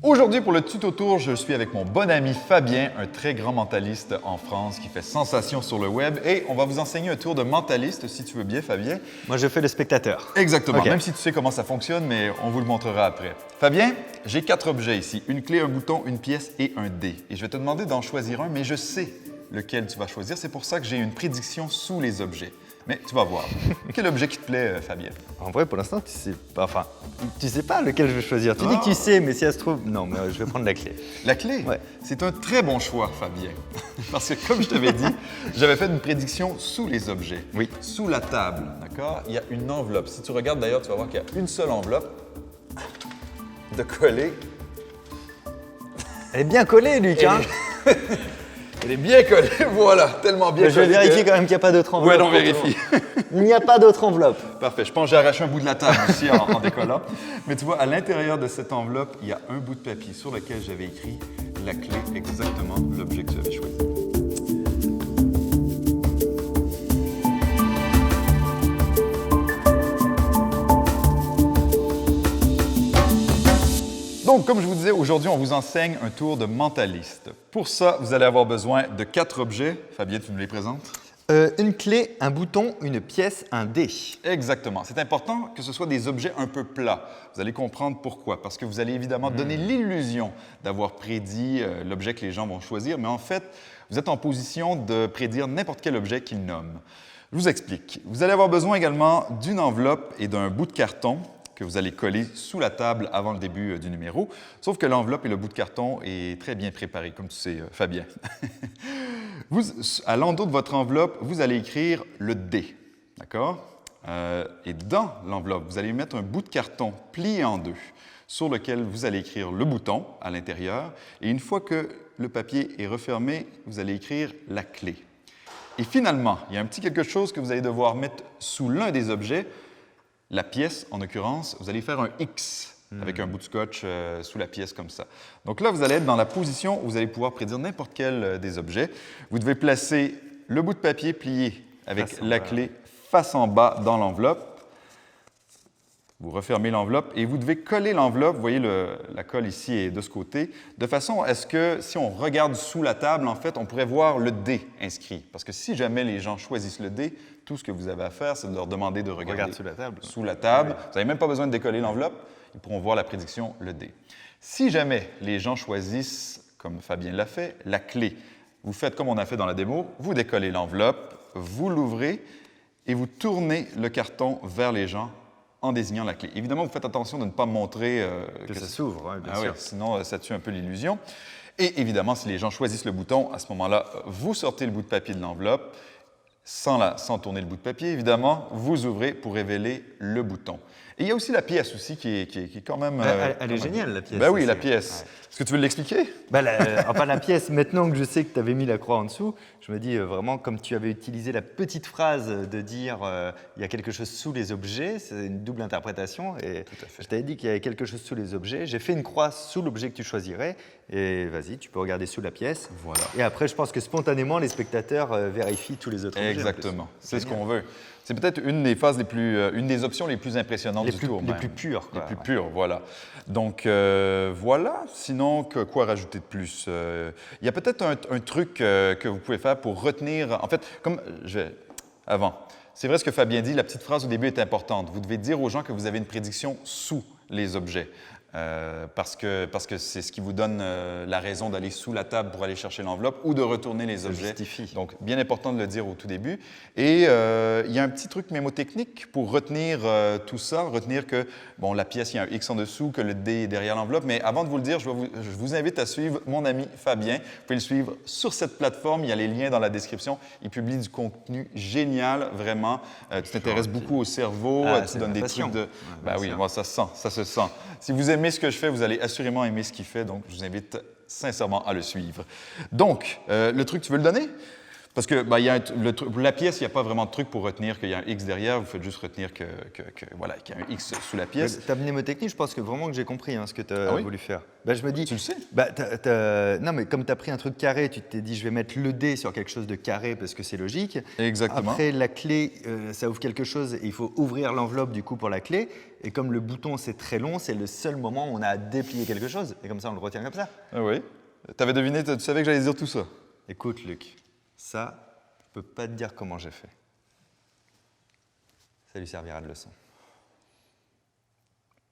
Aujourd'hui, pour le tuto tour, je suis avec mon bon ami Fabien, un très grand mentaliste en France qui fait sensation sur le web. Et on va vous enseigner un tour de mentaliste, si tu veux bien, Fabien. Moi, je fais le spectateur. Exactement, Ok. même si tu sais comment ça fonctionne, mais on vous le montrera après. Fabien, j'ai 4 objets ici. Une clé, un bouton, une pièce et un dé. Et je vais te demander d'en choisir un, mais je sais lequel tu vas choisir. C'est pour ça que j'ai une prédiction sous les objets. Mais tu vas voir. Quel objet qui te plaît, Fabien? En vrai, pour l'instant, tu sais pas. Enfin, tu sais pas lequel je vais choisir. Tu dis que tu sais, mais si ça se trouve, non, mais je vais prendre la clé. La clé? Ouais. C'est un très bon choix, Fabien. Parce que comme je t'avais dit, j'avais fait une prédiction sous les objets. Oui. Sous la table, d'accord? Il y a une enveloppe. Si tu regardes d'ailleurs, tu vas voir qu'il y a une seule enveloppe de collée. Elle est bien collée, Luc, hein? Elle est bien collée, voilà, tellement bien Je vais collée. vérifier quand même qu'il n'y a pas d'autre enveloppe. Ouais, non, vérifie. Il n'y a pas d'autre enveloppe. Parfait. Je pense que j'ai arraché un bout de la table aussi en décollant. Mais tu vois, à l'intérieur de cette enveloppe, il y a un bout de papier sur lequel j'avais écrit la clé, exactement l'objet que tu avais choisi. Donc, comme je vous disais, aujourd'hui, on vous enseigne un tour de mentaliste. Pour ça, vous allez avoir besoin de 4 objets. Fabien, tu nous les présentes? Une clé, un bouton, une pièce, un dé. Exactement. C'est important que ce soit des objets un peu plats. Vous allez comprendre pourquoi. Parce que vous allez évidemment donner l'illusion d'avoir prédit l'objet que les gens vont choisir, mais en fait, vous êtes en position de prédire n'importe quel objet qu'ils nomment. Je vous explique. Vous allez avoir besoin également d'une enveloppe et d'un bout de carton que vous allez coller sous la table avant le début du numéro. Sauf que l'enveloppe et le bout de carton est très bien préparé, comme tu sais, Fabien. À l'endos de votre enveloppe, vous allez écrire le D, d'accord? Et dans l'enveloppe, vous allez mettre un bout de carton plié en deux sur lequel vous allez écrire le bouton à l'intérieur. Et une fois que le papier est refermé, vous allez écrire la clé. Et finalement, il y a un petit quelque chose que vous allez devoir mettre sous l'un des objets. La pièce, en l'occurrence, vous allez faire un X avec un bout de scotch sous la pièce comme ça. Donc là, vous allez être dans la position où vous allez pouvoir prédire n'importe quel des objets. Vous devez placer le bout de papier plié avec la clé face en bas dans l'enveloppe. Vous refermez l'enveloppe et vous devez coller l'enveloppe. Vous voyez, la colle ici est de ce côté, de façon à ce que, si on regarde sous la table, en fait, on pourrait voir le D inscrit. Parce que si jamais les gens choisissent le D, tout ce que vous avez à faire, c'est de leur demander de regarder Regarde sous la table. sous la table. Oui. Vous n'avez même pas besoin de décoller l'enveloppe. Ils pourront voir la prédiction, le D. Si jamais les gens choisissent, comme Fabien l'a fait, la clé, vous faites comme on a fait dans la démo, vous décollez l'enveloppe, vous l'ouvrez et vous tournez le carton vers les gens en désignant la clé. Évidemment, vous faites attention de ne pas montrer Que ça s'ouvre, ouais, bien Ah oui, sûr. sinon ça tue un peu l'illusion. Et évidemment, si les gens choisissent le bouton, à ce moment-là, vous sortez le bout de papier de l'enveloppe, sans tourner le bout de papier, évidemment, vous ouvrez pour révéler le bouton. Et il y a aussi la pièce aussi qui est quand même... Elle est géniale, la pièce. Ben oui, la C'est- pièce. ouais. Est-ce que tu veux l'expliquer? Enfin, la pièce, maintenant que je sais que tu avais mis la croix en dessous, je me dis vraiment, comme tu avais utilisé la petite phrase de dire il y a quelque chose sous les objets, c'est une double interprétation. Et Tout à fait. je t'avais dit qu'il y avait quelque chose sous les objets. J'ai fait une croix sous l'objet que tu choisirais. Et vas-y, tu peux regarder sous la pièce. Voilà. Et après, je pense que spontanément, les spectateurs vérifient tous les autres objets. en plus. Exactement. C'est ce Génial. qu'on veut. C'est peut-être une des phases une des options les plus impressionnantes du tour. Les même. plus pures. Les quoi, plus ouais. pures, voilà. Donc, voilà. Sinon, quoi rajouter de plus? Il y a peut-être un truc que vous pouvez faire pour retenir... En fait, avant, c'est vrai ce que Fabien dit, la petite phrase au début est importante. Vous devez dire aux gens que vous avez une prédiction sous les objets. Parce que c'est ce qui vous donne la raison d'aller sous la table pour aller chercher l'enveloppe ou de retourner les objets. justifie. Donc, bien important de le dire au tout début. Et il y a un petit truc mémotechnique pour retenir tout ça, retenir que, bon, la pièce, il y a un X en dessous, que le D est derrière l'enveloppe. Mais avant de vous le dire, je vous invite à suivre mon ami Fabien. Vous pouvez le suivre sur cette plateforme. Il y a les liens dans la description. Il publie du contenu génial, vraiment. Tu t'intéresses beaucoup au cerveau, Ah, tu c'est donnes ma des passion. trucs de... Ouais, Ben bien oui, sûr. moi, ça se sent, ça se sent. Si vous aimez ce que je fais, vous allez assurément aimer ce qu'il fait. Donc, je vous invite sincèrement à le suivre. Donc, le truc, tu veux le donner? Parce que bah, il y a la pièce, il n'y a pas vraiment de truc pour retenir qu'il y a un X derrière, vous faites juste retenir voilà, qu'il y a un X sous la pièce. Ta mnémotechnie, je pense que vraiment que j'ai compris ce que tu as voulu faire. Bah, je me dis, Tu le sais? Non, mais comme tu as pris un truc carré, tu t'es dit je vais mettre le dé sur quelque chose de carré parce que c'est logique. Exactement. Après, la clé, ça ouvre quelque chose et il faut ouvrir l'enveloppe du coup pour la clé. Et comme le bouton c'est très long, c'est le seul moment où on a à déplier quelque chose. Et comme ça, on le retient comme ça. Ah oui. Tu avais deviné, tu savais que j'allais dire tout ça. Écoute, Luc, ça, je peux pas te dire comment j'ai fait. Ça lui servira de leçon.